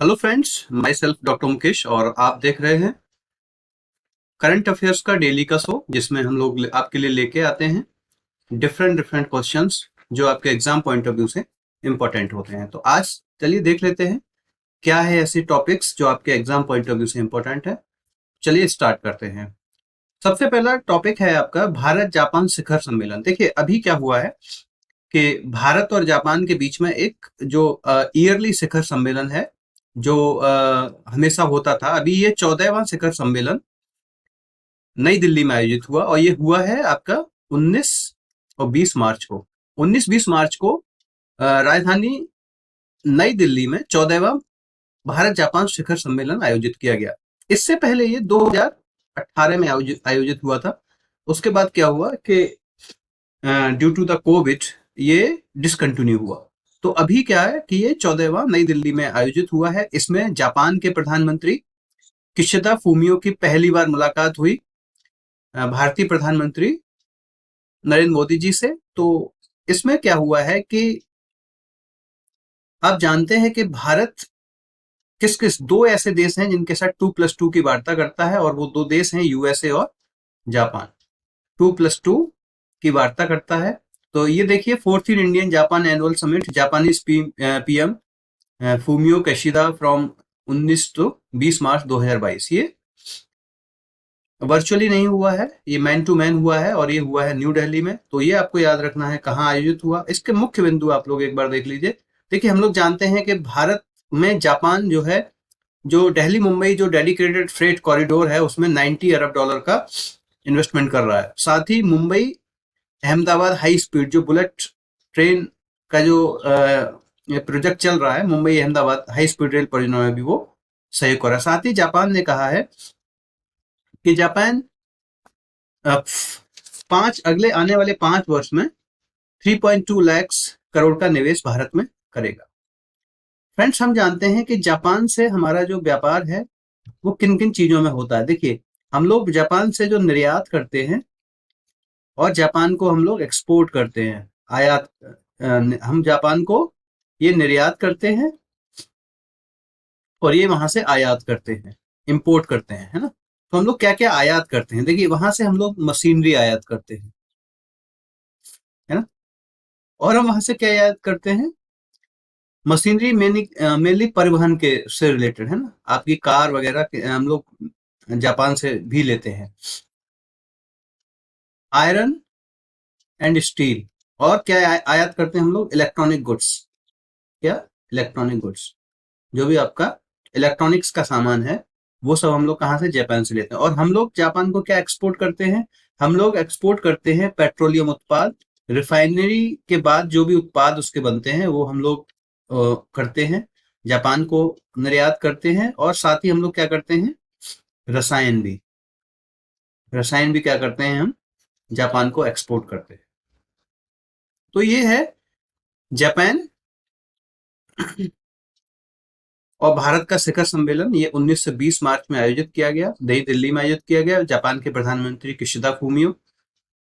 Hello friends, my self doctor Mukesh और आप देख रहे हैं करंट अफेयर्स का डेली का शो, जिसमें हम लोग आपके लिए लेके आते हैं डिफरेंट डिफरेंट क्वेश्चंस जो आपके एग्जाम पॉइंट ऑफ व्यू से इंपॉर्टेंट होते हैं। तो आज चलिए देख लेते हैं क्या है ऐसे टॉपिक्स जो आपके एग्जाम पॉइंट ऑफ व्यू से इंपॉर्टेंट है। चलिए स्टार्ट करते हैं। सबसे पहला टॉपिक है आपका भारत जापान शिखर सम्मेलन। देखिए अभी क्या हुआ है कि भारत और जापान के बीच में एक जो ईयरली शिखर सम्मेलन है जो हमेशा होता था। अभी ये 14वां शिखर सम्मेलन नई दिल्ली में आयोजित हुआ और ये हुआ है आपका 19 और 20 मार्च को। 19-20 मार्च को राजधानी नई दिल्ली में 14वां भारत जापान शिखर सम्मेलन आयोजित किया गया। इससे पहले ये 2018 में आयोजित हुआ था। उसके बाद क्या हुआ कि ड्यू टू द कोविड ये डिसकंटिन्यू हुआ। तो अभी क्या है कि ये 14वां नई दिल्ली में आयोजित हुआ है। इसमें जापान के प्रधानमंत्री किशिदा फूमियो की पहली बार मुलाकात हुई भारतीय प्रधानमंत्री नरेंद्र मोदी जी से। तो इसमें क्या हुआ है कि आप जानते हैं कि भारत किस किस दो ऐसे देश हैं जिनके साथ 2+2 की वार्ता करता है, और वो दो देश हैं यूएसए और जापान। 2+2 की वार्ता करता है। तो ये देखिए, 4th Indian Japan annual summit, Japanese PM Fumio Kishida from 19 to 20 मार्च 2022। ये वर्चुअली नहीं हुआ है, ये मैन टू मैन हुआ है और ये हुआ है न्यू दिल्ली में। तो ये आपको याद रखना है कहाँ आयोजित हुआ। इसके मुख्य बिंदु आप लोग एक बार देख लीजिए। देखिए हम लोग जानते हैं कि भारत में जापान जो है, जो दिल्ली मुंबई जो डेडिकेटेड फ्रेट कॉरिडोर है उसमें 90 अरब डॉलर का इन्वेस्टमेंट कर रहा है। साथ ही मुंबई अहमदाबाद हाई स्पीड जो बुलेट ट्रेन का जो प्रोजेक्ट चल रहा है, Mumbai Ahmedabad high speed rail परियोजना में भी वो सहयोग कर रहा है। साथ ही जापान ने कहा है कि जापान अगले आने वाले 5 वर्ष में 3.2 लाख करोड़ का निवेश भारत में करेगा। फ्रेंड्स, हम जानते हैं कि जापान से हमारा जो व्यापार है वो किन किन चीजों में होता है। देखिए हम लोग जापान से जो निर्यात करते हैं और जापान को हम लोग एक्सपोर्ट करते हैं, आयात हम जापान को ये निर्यात करते हैं और ये वहां से आयात करते हैं, इंपोर्ट करते हैं, है ना। तो हम लोग क्या क्या आयात करते हैं, देखिए वहां से हम लोग मशीनरी आयात करते हैं, है ना। और हम वहां से क्या आयात करते हैं, मशीनरी मेनली परिवहन के से रिलेटेड, है ना। आपकी कार वगैरह हम लोग जापान से भी लेते हैं। Iron and steel. और क्या आयात करते हैं हम लोग, इलेक्ट्रॉनिक गुड्स। क्या, इलेक्ट्रॉनिक गुड्स, जो भी आपका इलेक्ट्रॉनिक्स का सामान है वो सब हम लोग कहाँ से, जापान से लेते हैं। और हम लोग जापान को क्या एक्सपोर्ट करते हैं, हम लोग एक्सपोर्ट करते हैं पेट्रोलियम उत्पाद। रिफाइनरी के बाद जो भी उत्पाद उसके बनते हैं वो हम लोग करते हैं, जापान को निर्यात करते हैं। और साथ ही हम लोग क्या करते हैं, रसायन भी, रसायन भी क्या करते हैं हम, जापान को एक्सपोर्ट करते हैं। तो ये है जापान और भारत का शिखर सम्मेलन। ये 19 से 20 मार्च में आयोजित किया गया, नई दिल्ली में आयोजित किया गया। जापान के प्रधानमंत्री किशिदा फूमियो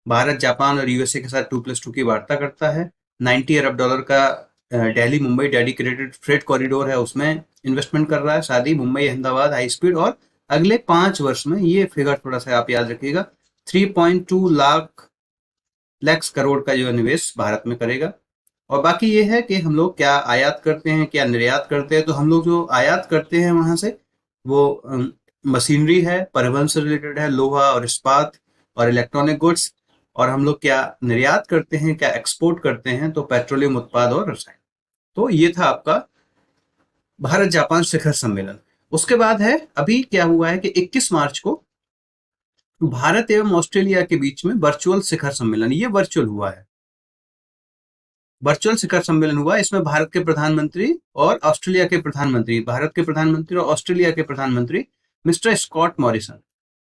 भारत, जापान और यूएसए के साथ 2+2 की वार्ता करता है। 90 अरब डॉलर का Delhi Mumbai dedicated freight corridor है उसमें इन्वेस्टमेंट कर रहा है। साथ ही मुंबई अहमदाबाद हाई स्पीड, और अगले 5 वर्ष में, ये फिगर थोड़ा सा आप याद रखिएगा, 3.2 लाख करोड़ का जो निवेश भारत में करेगा। और बाकी ये है कि हम लोग क्या आयात करते हैं, क्या निर्यात करते हैं। तो हम लोग जो आयात करते हैं वहां से वो मशीनरी है, परिवहन से रिलेटेड है, लोहा और इस्पात और इलेक्ट्रॉनिक गुड्स। और हम लोग क्या निर्यात करते हैं, क्या एक्सपोर्ट करते हैं, तो पेट्रोलियम उत्पाद और रसायन। तो ये था आपका भारत जापान शिखर सम्मेलन। उसके बाद है, अभी क्या हुआ है कि 21 मार्च को भारत एवं ऑस्ट्रेलिया के बीच में वर्चुअल शिखर सम्मेलन, ये वर्चुअल हुआ है, वर्चुअल शिखर सम्मेलन हुआ। इसमें भारत के प्रधानमंत्री और ऑस्ट्रेलिया के प्रधानमंत्री, भारत के प्रधानमंत्री और ऑस्ट्रेलिया के प्रधानमंत्री मिस्टर स्कॉट मॉरिसन,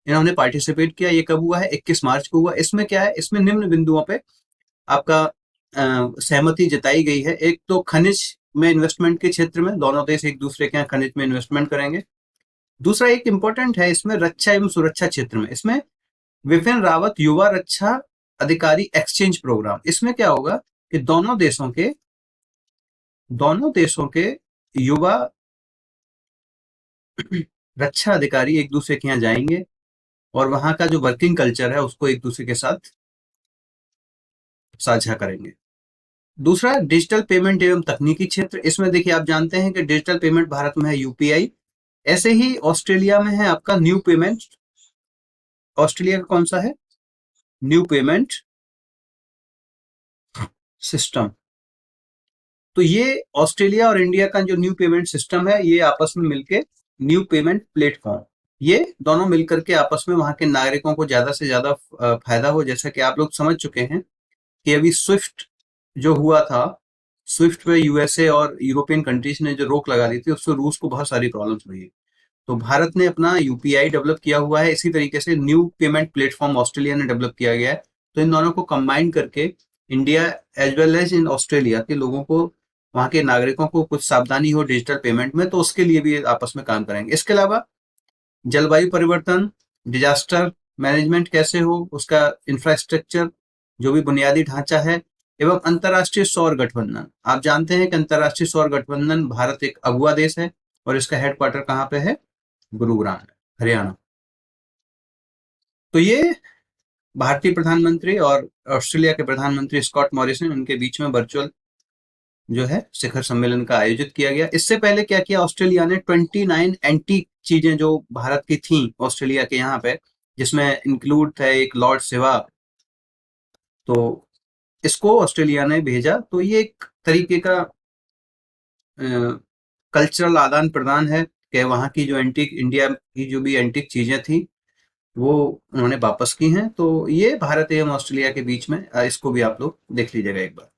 इन्होंने पार्टिसिपेट किया। ये कब हुआ है, 21 मार्च को हुआ। इसमें क्या है, इसमें निम्न बिंदुओं पे आपका सहमति जताई गई है। एक तो खनिज में इन्वेस्टमेंट के क्षेत्र में दोनों देश एक दूसरे के यहाँ खनिज में इन्वेस्टमेंट करेंगे। दूसरा एक इंपॉर्टेंट है इसमें, रक्षा एवं सुरक्षा क्षेत्र में, इसमें विपिन रावत युवा रक्षा अधिकारी एक्सचेंज प्रोग्राम। इसमें क्या होगा कि दोनों देशों के युवा रक्षा अधिकारी एक दूसरे के यहाँ जाएंगे और वहां का जो वर्किंग कल्चर है उसको एक दूसरे के साथ साझा करेंगे। दूसरा, डिजिटल पेमेंट एवं तकनीकी क्षेत्र। इसमें देखिए, आप जानते हैं कि डिजिटल पेमेंट भारत में है यूपीआई, ऐसे ही ऑस्ट्रेलिया में है आपका न्यू पेमेंट। ऑस्ट्रेलिया का कौन सा है? New payment system. तो ये ऑस्ट्रेलिया और इंडिया का जो न्यू पेमेंट सिस्टम है, ये आपस में मिलके न्यू पेमेंट प्लेटफॉर्म, ये दोनों मिलकर के आपस में वहां के नागरिकों को ज्यादा से ज्यादा फायदा हो। जैसा कि आप लोग समझ चुके हैं कि अभी स्विफ्ट जो हुआ था, स्विफ्ट पे यूएसए और यूरोपियन कंट्रीज ने जो रोक लगा दी थी, उससे रूस को बहुत सारी प्रॉब्लम्स हुई है। तो भारत ने अपना यूपीआई डेवलप किया हुआ है, इसी तरीके से न्यू पेमेंट प्लेटफॉर्म ऑस्ट्रेलिया ने डेवलप किया गया है। तो इन दोनों को कंबाइन करके India as well as in Australia के लोगों को, वहां के नागरिकों को कुछ सावधानी हो डिजिटल पेमेंट में, तो उसके लिए भी आपस में काम करेंगे। इसके अलावा जलवायु परिवर्तन, डिजास्टर मैनेजमेंट कैसे हो, उसका इंफ्रास्ट्रक्चर, जो भी बुनियादी ढांचा है, एवं अंतर्राष्ट्रीय सौर गठबंधन। आप जानते हैं कि अंतर्राष्ट्रीय सौर गठबंधन भारत एक अगुआ देश है और इसका हेडक्वार्टर कहाँ पे है? गुरुग्राम, हरियाणा। तो ये भारतीय प्रधानमंत्री और ऑस्ट्रेलिया के प्रधानमंत्री स्कॉट मॉरिसन, उनके बीच में वर्चुअल जो है शिखर सम्मेलन का आयोजित किया गया। इससे पहले क्या किया ऑस्ट्रेलिया ने? 29 एंटीक चीजें जो भारत की थी ऑस्ट्रेलिया के यहाँ पे, जिसमें इंक्लूड थे एक लॉर्ड सेवा, तो इसको ऑस्ट्रेलिया ने भेजा। तो ये एक तरीके का कल्चरल आदान प्रदान है कि वहाँ की जो एंटीक, इंडिया की जो भी एंटीक चीजें थी वो उन्होंने वापस की हैं। तो ये भारत एवं ऑस्ट्रेलिया के बीच में, इसको भी आप लोग देख लीजिएगा एक बार।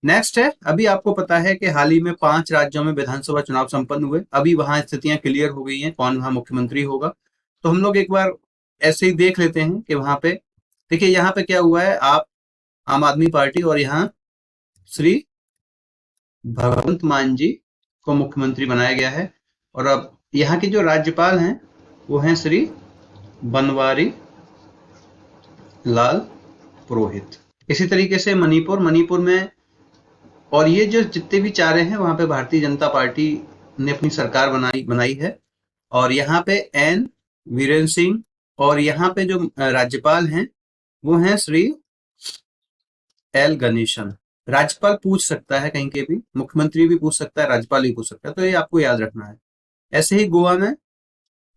नेक्स्ट है, अभी आपको पता है कि हाल ही में 5 राज्यों में विधानसभा चुनाव संपन्न हुए। अभी वहां स्थितियां क्लियर हो गई हैं, कौन वहां मुख्यमंत्री होगा। तो हम लोग एक बार ऐसे ही देख लेते हैं कि वहां पे, देखिए यहाँ पे क्या हुआ है। आप आम आदमी पार्टी, और यहाँ श्री भगवंत मान जी को मुख्यमंत्री बनाया गया है। और अब यहाँ के जो राज्यपाल हैं वो हैं श्री बनवारी लाल पुरोहित। इसी तरीके से मणिपुर में, और ये जो जितने भी चारे हैं वहां पे भारतीय जनता पार्टी ने अपनी सरकार बनाई है। और यहाँ पे एन वीरेंद्र सिंह, और यहाँ पे जो राज्यपाल हैं वो हैं श्री एल गणेशन। राज्यपाल पूछ सकता है कहीं के भी, मुख्यमंत्री भी पूछ सकता है, राज्यपाल भी पूछ सकता है, तो ये आपको याद रखना है। ऐसे ही गोवा में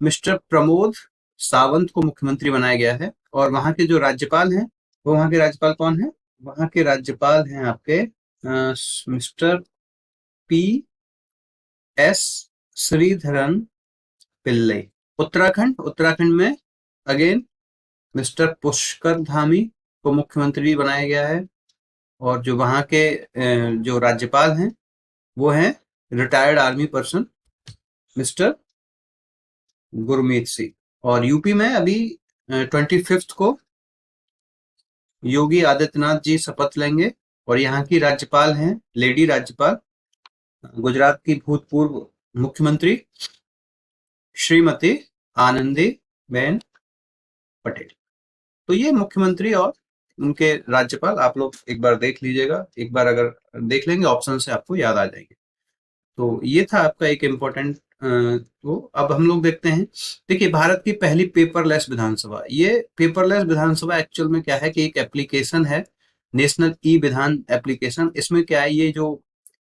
मिस्टर प्रमोद सावंत को मुख्यमंत्री बनाया गया है। और वहां के जो राज्यपाल हैं, वो वहां के राज्यपाल कौन है? वहां के राज्यपाल हैं आपके mister P S Sreedharan Pillai. Uttarakhand में अगेन मिस्टर पुष्कर धामी को मुख्यमंत्री बनाया गया है। और जो वहां के जो राज्यपाल हैं वो हैं retired army person mister Gurmeet Singh. और यूपी में अभी 25 को योगी आदित्यनाथ जी शपथ लेंगे। और यहाँ की राज्यपाल हैं लेडी राज्यपाल, गुजरात की भूतपूर्व मुख्यमंत्री श्रीमती आनंदी बेन पटेल। तो ये मुख्यमंत्री और उनके राज्यपाल आप लोग एक बार देख लीजिएगा। एक बार अगर देख लेंगे ऑप्शन से आपको याद आ जाएंगे। तो ये था आपका एक इम्पोर्टेंट। तो अब हम लोग देखते हैं, देखिए भारत की पहली पेपरलेस विधानसभा। ये पेपरलेस विधानसभा एक्चुअल में क्या है कि एक एप्लीकेशन है, नेशनल ई विधान एप्लीकेशन। इसमें क्या है, ये जो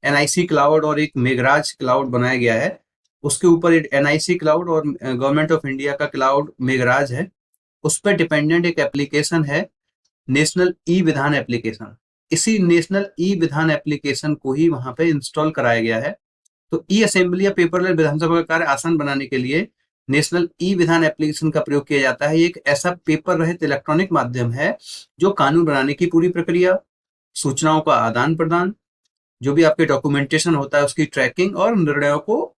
एनआईसी क्लाउड और एक मेघराज क्लाउड बनाया गया है, उसके ऊपर एनआईसी क्लाउड और गवर्नमेंट ऑफ इंडिया का क्लाउड मेघराज है, उस पर डिपेंडेंट एक एप्लीकेशन है नेशनल ई विधान एप्लीकेशन। इसी नेशनल ई विधान एप्लीकेशन को ही वहां पे इंस्टॉल कराया गया है। तो ई असेंबली या पेपरलेस विधानसभा का कार्य आसान बनाने के लिए नेशनल ई विधान एप्लीकेशन का प्रयोग किया जाता है। ये एक ऐसा पेपर रहित इलेक्ट्रॉनिक माध्यम है जो कानून बनाने की पूरी प्रक्रिया, सूचनाओं का आदान प्रदान, जो भी आपके डॉक्यूमेंटेशन होता है उसकी ट्रैकिंग और निर्णयों को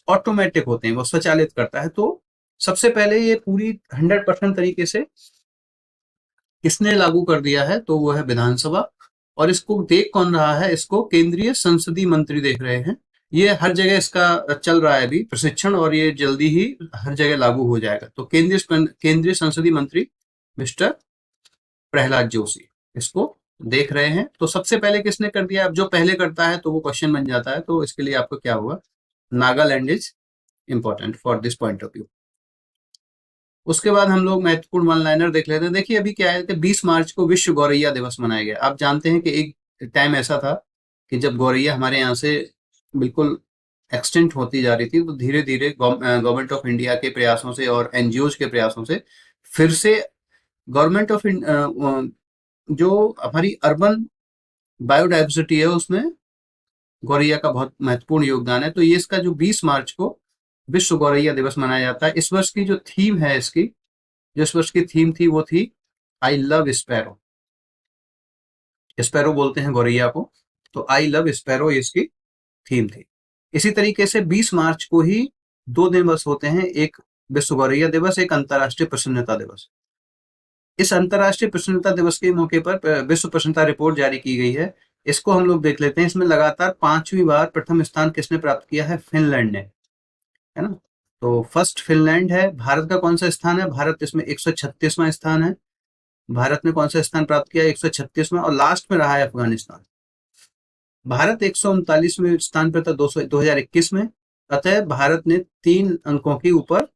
ऑटोमेटिक होते हैं, वो स्वचालित करता है। तो सबसे पहले ये पूरी 100% तरीके से किसने लागू कर दिया है? तो वो है विधानसभा। और इसको देख कौन रहा है? इसको केंद्रीय संसदीय मंत्री देख रहे हैं। ये हर जगह इसका चल रहा है अभी प्रशिक्षण, और ये जल्दी ही हर जगह लागू हो जाएगा। तो केंद्रीय संसदीय मंत्री मिस्टर प्रहलाद जोशी इसको देख रहे हैं। तो सबसे पहले किसने कर दिया? अब जो पहले करता है तो वो क्वेश्चन बन जाता है। तो इसके लिए आपको क्या होगा? Nagaland is important for this point of view. उसके बाद हम लोग महत्वपूर्ण वन लाइनर देख लेते हैं। देखिए अभी क्या है कि 20 मार्च को विश्व गौरैया दिवस मनाया गया। आप जानते हैं कि एक टाइम ऐसा था कि जब गौरैया हमारे यहाँ से बिल्कुल एक्सटिंक्ट होती जा रही थी, तो धीरे धीरे गवर्नमेंट ऑफ इंडिया के प्रयासों से और एनजीओज के प्रयासों से फिर से गवर्नमेंट ऑफ जो हमारी अर्बन बायोडाइवर्सिटी है उसमें गौरैया का बहुत महत्वपूर्ण योगदान है। तो ये इसका जो 20 मार्च को विश्व गौरैया दिवस मनाया जाता है। इस वर्ष की जो थीम है इसकी, जो इस वर्ष की थीम थी वो थी आई लव स्पैरो। स्पैरो बोलते हैं गौरैया को, तो आई लव स्पैरो इसकी थीम थी। इसी तरीके से 20 मार्च को ही 2 दिन बस होते हैं, एक विश्व गौरैया दिवस, एक अंतर्राष्ट्रीय प्रसन्नता दिवस। इस अंतर्राष्ट्रीय प्रसन्नता दिवस के मौके पर विश्व प्रसन्नता रिपोर्ट जारी की गई है। इसको हम लोग देख लेते हैं। इसमें लगातार 5वीं बार प्रथम स्थान किसने प्राप्त किया है? फिनलैंड ने, है ना। तो फर्स्ट फिनलैंड है। भारत का कौन सा स्थान है? भारत इसमें 136वां स्थान है। भारत ने कौन सा स्थान प्राप्त किया? 136वां। और लास्ट में रहा है अफगानिस्तान। भारत 139वें स्थान पर था 2021 में। अतः भारत ने 3 अंकों की ऊपर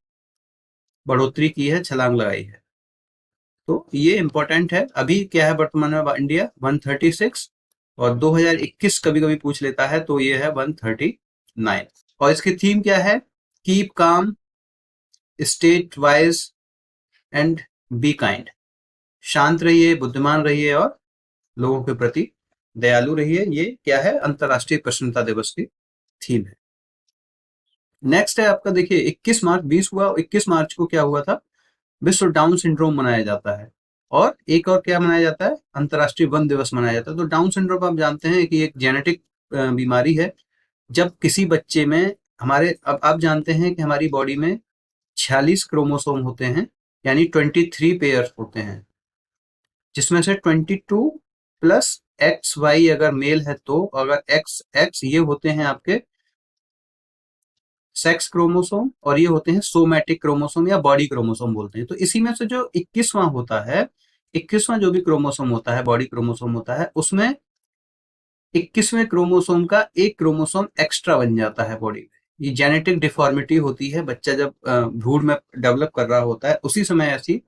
बढ़ोतरी की है, छलांग लगाई है। तो ये इंपॉर्टेंट है। अभी क्या है वर्तमान में इंडिया? 136, और 2021 कभी कभी पूछ लेता है तो ये है 139। और इसकी थीम क्या है? Keep calm, state wise and be kind. शांत रहिए, बुद्धिमान रहिए और लोगों के प्रति दयालु रहिए। ये क्या है? अंतरराष्ट्रीय प्रसन्नता दिवस की थीम है। नेक्स्ट है आपका, देखिए 21 मार्च 20 हुआ, 21 मार्च को क्या हुआ था? विश्व डाउन सिंड्रोम मनाया जाता है। और एक और क्या मनाया जाता है? अंतरराष्ट्रीय वन दिवस मनाया जाता है। तो डाउन सिंड्रोम आप जानते हैं कि एक जेनेटिक बीमारी है। जब किसी बच्चे में हमारे, अब आप जानते हैं कि हमारी बॉडी में 46 क्रोमोसोम होते हैं, यानी 23 पेयर होते हैं, जिसमें से 22 प्लस एक्स वाई अगर मेल है तो, अगर एक्स एक्स ये होते हैं आपके सेक्स क्रोमोसोम, और ये होते हैं सोमैटिक क्रोमोसोम या बॉडी क्रोमोसोम बोलते हैं। तो इसी में से जो 21वां होता है, 21वां जो भी क्रोमोसोम होता है, बॉडी क्रोमोसोम होता है, उसमें 21वें क्रोमोसोम का एक क्रोमोसोम एक्स्ट्रा बन जाता है बॉडी में। ये जेनेटिक डिफॉर्मिटी होती है। बच्चा जब भ्रूण में डेवलप कर रहा होता है उसी समय ऐसी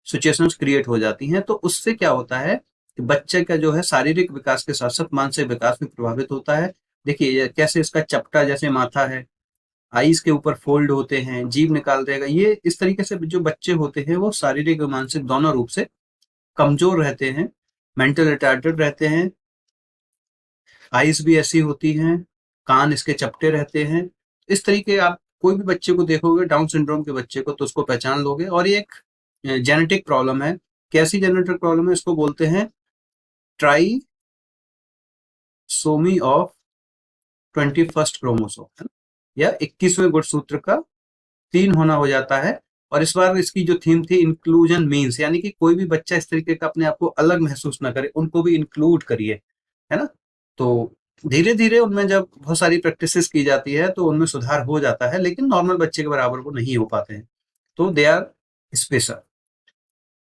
सिचुएशंस क्रिएट हो जाती हैं। तो उससे क्या होता है कि बच्चे का जो है शारीरिक विकास के साथ साथ मानसिक विकास भी प्रभावित होता है। देखिए कैसे इसका चपटा जैसे माथा है, आईज के ऊपर फोल्ड होते हैं, जीभ निकाल देगा। ये इस तरीके से जो बच्चे होते हैं वो शारीरिक और मानसिक दोनों रूप से कमजोर रहते हैं, मेंटल रिटार्डेड रहते हैं। आईज भी ऐसी होती हैं, कान इसके चपटे रहते हैं। इस तरीके आप कोई भी बच्चे को देखोगे डाउन सिंड्रोम के बच्चे को तो उसको पहचान लोगे। और ये एक जेनेटिक प्रॉब्लम है। कैसी जेनेटिक प्रॉब्लम है? इसको बोलते हैं ट्राइसोमी ऑफ 21st क्रोमोसोम, या 21वें गुणसूत्र का 3 होना हो जाता है। और इस बार इसकी जो थीम थी इंक्लूजन मीन्स, यानी कि कोई भी बच्चा इस तरीके का अपने आप को अलग महसूस ना करे, उनको भी इंक्लूड करिए, है ना। तो धीरे धीरे उनमें जब बहुत सारी प्रैक्टिसेस की जाती है तो उनमें सुधार हो जाता है, लेकिन नॉर्मल बच्चे के बराबर वो नहीं हो पाते हैं। तो दे आर स्पेशल।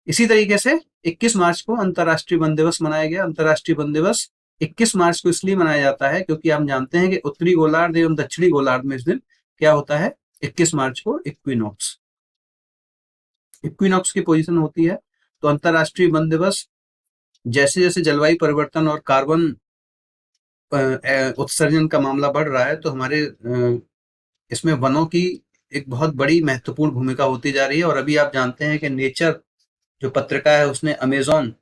इसी तरीके से 21 मार्च को अंतर्राष्ट्रीय वन दिवस मनाया गया। अंतर्राष्ट्रीय वन दिवस 21 मार्च को इसलिए मनाया जाता है क्योंकि हम जानते हैं कि उत्तरी गोलार्ध एवं दक्षिणी गोलार्ध में इस दिन क्या होता है? 21 मार्च को इक्विनॉक्स, इक्विनॉक्स की पोजीशन होती है। तो अंतर्राष्ट्रीय वन दिवस, जैसे जैसे जलवायु परिवर्तन और कार्बन उत्सर्जन का मामला बढ़ रहा है तो हमारे इसमें वनों की एक बहुत बड़ी महत्वपूर्ण भूमिका होती जा रही है। और अभी आप जानते हैं कि नेचर जो पत्रिका है उसने अमेजोन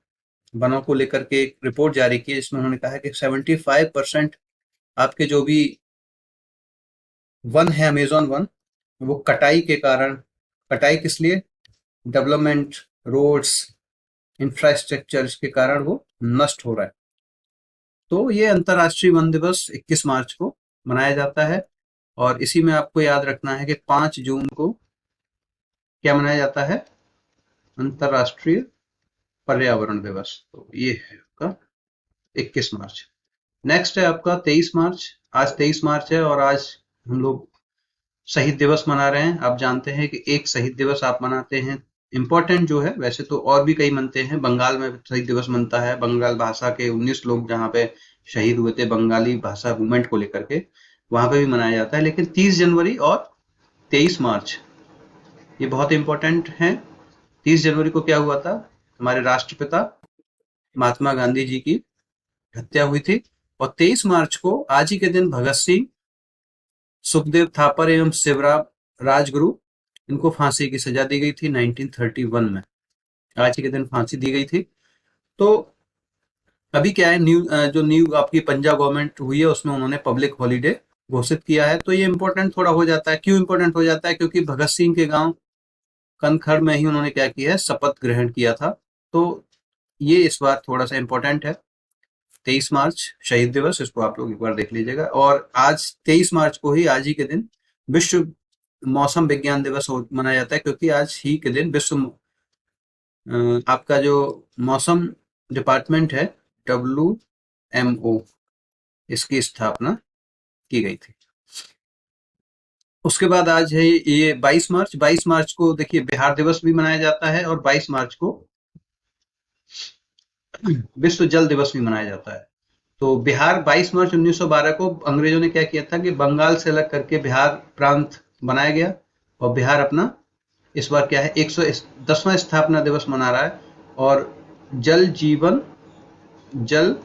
वनों को लेकर के एक रिपोर्ट जारी की है, जिसमें उन्होंने कहा है कि 75% आपके जो भी वन है, अमेजोन वन, वो कटाई के कारण, कटाई किस लिए? डेवलपमेंट, रोड्स, इंफ्रास्ट्रक्चर के कारण वो नष्ट हो रहा है। तो ये अंतर्राष्ट्रीय वन दिवस 21 मार्च को मनाया जाता है। और इसी में आपको याद रखना है कि 5 जून को क्या मनाया जाता है? अंतर्राष्ट्रीय पर्यावरण दिवस। तो ये है आपका 21 मार्च। नेक्स्ट है आपका 23 मार्च। आज 23 मार्च है और आज हम लोग शहीद दिवस मना रहे हैं। आप जानते हैं कि एक शहीद दिवस आप मनाते हैं, इम्पोर्टेंट जो है, वैसे तो और भी कई मनते हैं। बंगाल में शहीद दिवस मनता है। बंगाल भाषा के 19 लोग जहाँ पे शहीद हुए थे बंगाली भाषा मूवमेंट को लेकर के, वहां पे भी मनाया जाता है। लेकिन 30 जनवरी और 23 मार्च, ये बहुत इंपॉर्टेंट है। 30 जनवरी को क्या हुआ था, हमारे राष्ट्रपिता महात्मा गांधी जी की हत्या हुई थी। और 23 मार्च को आज ही के दिन भगत सिंह, सुखदेव थापर एवं शिवराम राजगुरु, इनको फांसी की सजा दी गई थी 1931 में। आज ही के दिन फांसी दी गई थी। तो अभी क्या है, जो न्यू आपकी पंजाब गवर्नमेंट हुई है उसमें उन्होंने पब्लिक हॉलीडे घोषित किया है। तो ये इंपॉर्टेंट थोड़ा हो जाता है। क्यों इंपॉर्टेंट हो जाता है? क्योंकि भगत सिंह के गांव कनखड़ में ही उन्होंने क्या किया है, शपथ ग्रहण किया था। तो ये इस बार थोड़ा सा इंपॉर्टेंट है। 23 मार्च शहीद दिवस, इसको आप लोग एक बार देख लीजिएगा। और आज 23 मार्च को ही, आज ही के दिन विश्व मौसम विज्ञान दिवस मनाया जाता है, क्योंकि आज ही के दिन विश्व आपका जो मौसम डिपार्टमेंट है WMO, इसकी स्थापना की गई थी। उसके बाद आज है ये 22 मार्च। 22 मार्च को देखिए बिहार दिवस भी मनाया जाता है, और 22 मार्च को विश्व जल दिवस भी मनाया जाता है। तो बिहार 22 मार्च 1912 को अंग्रेजों ने क्या किया था कि बंगाल से अलग करके बिहार प्रांत बनाया गया। और बिहार अपना इस बार क्या है, 110वां स्थापना दिवस मना रहा है। और जल जीवन जल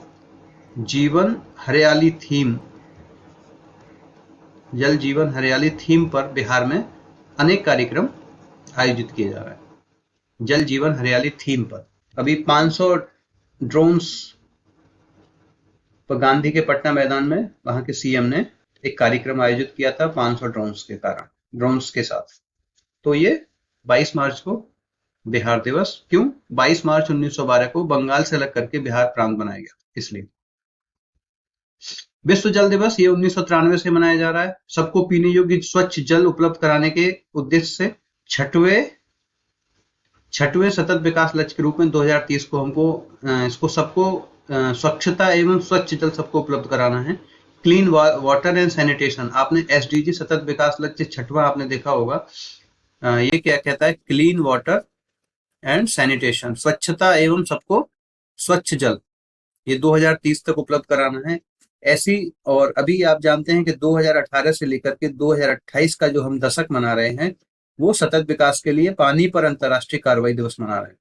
जीवन हरियाली थीम जल जीवन हरियाली थीम पर बिहार में अनेक कार्यक्रम आयोजित किए जा रहे हैं। जल जीवन हरियाली थीम पर अभी 500 ड्रोन्स पर गांधी के पटना मैदान में वहां के CM ने एक कार्यक्रम आयोजित किया था 500 ड्रोन्स के साथ। तो ये 22 मार्च को बिहार दिवस। क्यों? 22 मार्च 1912 को बंगाल से अलग करके बिहार प्रांत बनाया गया, इसलिए। विश्व जल दिवस ये 1993 से मनाया जा रहा है। सबको पीने योग्य स्वच्छ जल उपलब्ध कराने के उद्देश्य से छठवें सतत विकास लक्ष्य के रूप में 2030 को हमको इसको सबको स्वच्छता एवं स्वच्छ जल सबको उपलब्ध कराना है। क्लीन वाटर एंड सैनिटेशन, आपने SDG सतत विकास लक्ष्य 6वां आपने देखा होगा। ये क्या कहता है? क्लीन वाटर एंड सैनिटेशन, स्वच्छता एवं सबको स्वच्छ जल, ये 2030 तक उपलब्ध कराना है। ऐसी, और अभी आप जानते हैं कि 2018 से लेकर के 2028 का जो हम दशक मना रहे हैं, वो सतत विकास के लिए पानी पर अंतर्राष्ट्रीय कार्रवाई दिवस मना रहे हैं।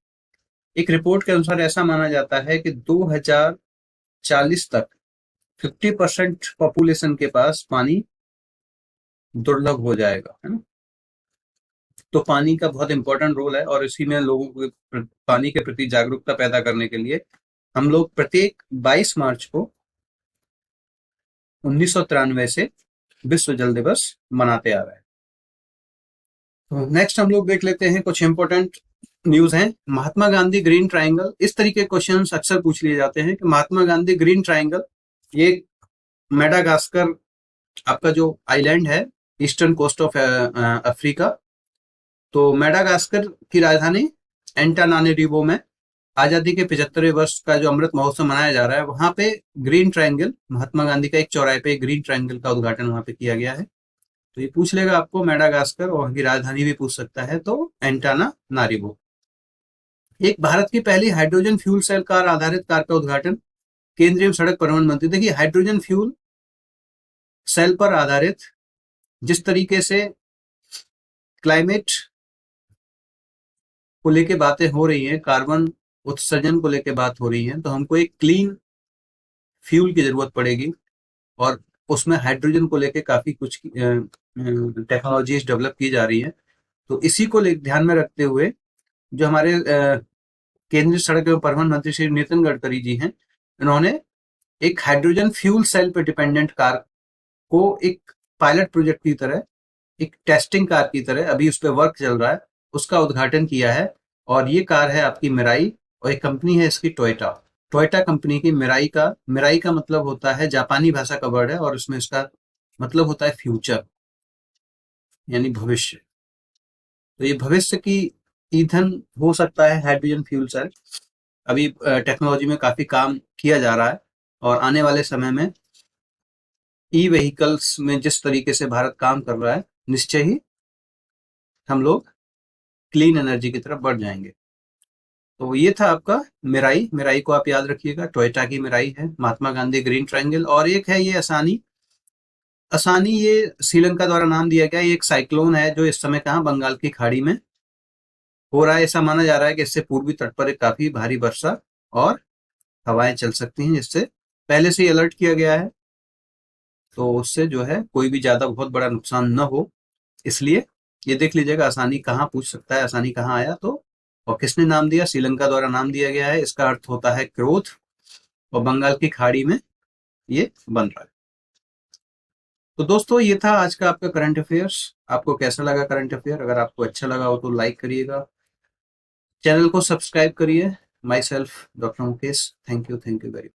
एक रिपोर्ट के अनुसार ऐसा माना जाता है कि 2040 तक 50% पॉपुलेशन के पास पानी दुर्लभ हो जाएगा, है ना। तो पानी का बहुत इंपॉर्टेंट रोल है, और इसी में लोगों को पानी के प्रति जागरूकता पैदा करने के लिए हम लोग प्रत्येक 22 मार्च को 1993 से विश्व जल दिवस मनाते आ रहे हैं। तो नेक्स्ट हम लोग देख लेते हैं कुछ इंपॉर्टेंट न्यूज हैं। महात्मा गांधी ग्रीन ट्रायंगल, इस तरीके क्वेश्चंस अक्सर पूछ लिए जाते हैं कि महात्मा गांधी ग्रीन ट्रायंगल, ये मेडागास्कर आपका जो आइलैंड है ईस्टर्न कोस्ट ऑफ अफ्रीका। तो मेडागास्कर की राजधानी एंटानारिवो में आजादी के 75वें वर्ष का जो अमृत महोत्सव मनाया जा रहा है, वहां पे ग्रीन ट्रायंगल, महात्मा गांधी का एक चौराहे पे ग्रीन ट्रायंगल का उद्घाटन वहां पे किया गया है। तो ये पूछ लेगा आपको मेडागास्कर, और वहां की राजधानी भी पूछ सकता है, तो एंटानारिवो। एक भारत की पहली हाइड्रोजन फ्यूल सेल कार आधारित कार का उद्घाटन केंद्रीय सड़क परिवहन मंत्री। देखिए हाइड्रोजन फ्यूल सेल पर आधारित, जिस तरीके से क्लाइमेट को लेके बातें हो रही हैं, कार्बन उत्सर्जन को लेके बात हो रही है, तो हमको एक क्लीन फ्यूल की जरूरत पड़ेगी। और उसमें हाइड्रोजन को लेके काफी कुछ टेक्नोलॉजीज डेवलप की जा रही है। तो इसी को ध्यान में रखते हुए जो हमारे केंद्रीय सड़क एवं परिवहन मंत्री श्री नितिन गडकरी जी हैं, इन्होंने एक हाइड्रोजन फ्यूल सेल पे डिपेंडेंट कार को एक पायलट प्रोजेक्ट की तरह, एक टेस्टिंग कार की तरह, अभी उस पर वर्क चल रहा है, उसका उद्घाटन किया है। और ये कार है आपकी मिराई, और एक कंपनी है इसकी टोयोटा कंपनी की। मिराई का मतलब होता है, जापानी भाषा का वर्ड है, और इसमें इसका मतलब होता है फ्यूचर, यानी भविष्य। तो ये भविष्य की ईंधन हो सकता है हाइड्रोजन फ्यूल सेल। अभी टेक्नोलॉजी में काफी काम किया जा रहा है, और आने वाले समय में व्हीकल्स में जिस तरीके से भारत काम कर रहा है, निश्चय ही हम लोग क्लीन एनर्जी की तरफ बढ़ जाएंगे। तो ये था आपका मिराई को आप याद रखिएगा, टोयोटा की मिराई है। महात्मा गांधी ग्रीन ट्रायंगल, और एक है ये आसानी आसानी ये श्रीलंका द्वारा नाम दिया गया। ये एक साइक्लोन है जो इस समय कहाँ, बंगाल की खाड़ी में हो रहा है। ऐसा माना जा रहा है कि इससे पूर्वी तट पर एक काफी भारी वर्षा और हवाएं चल सकती हैं, जिससे पहले से ही अलर्ट किया गया है। तो उससे जो है कोई भी ज्यादा बहुत बड़ा नुकसान न हो, इसलिए ये देख लीजिएगा आसानी कहाँ पूछ सकता है, आसानी कहाँ आया तो, और किसने नाम दिया, श्रीलंका द्वारा नाम दिया गया है। इसका अर्थ होता है क्रोध, और बंगाल की खाड़ी में ये बन रहा है। तो दोस्तों ये था आज का आपका करंट अफेयर्स। आपको कैसा लगा करंट अफेयर? अगर आपको अच्छा लगा हो तो लाइक करिएगा, चैनल को सब्सक्राइब करिए। My self doctor Mukesh, thank you very